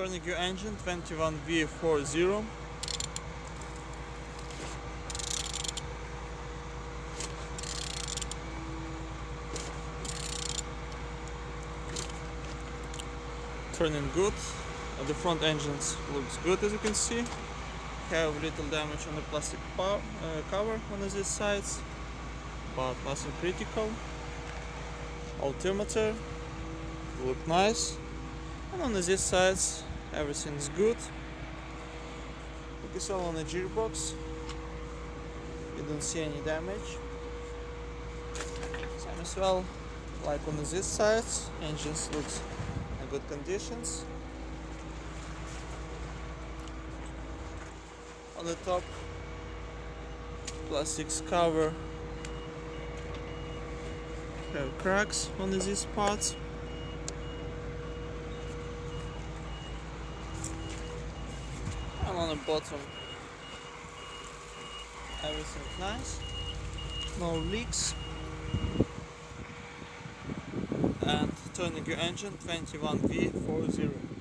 turning your engine 21V40. Turning good. The front engines looks good, as you can see. Have little damage on the plastic cover on these sides, but nothing critical. Altimeter look nice, and on these sides everything is good. Look, it's all on the gearbox. You don't see any damage. Same as well, like on these sides, engines looks in good conditions. On the top, plastics cover have cracks on these parts. And on the bottom, everything nice, no leaks. And turning your engine 21V40.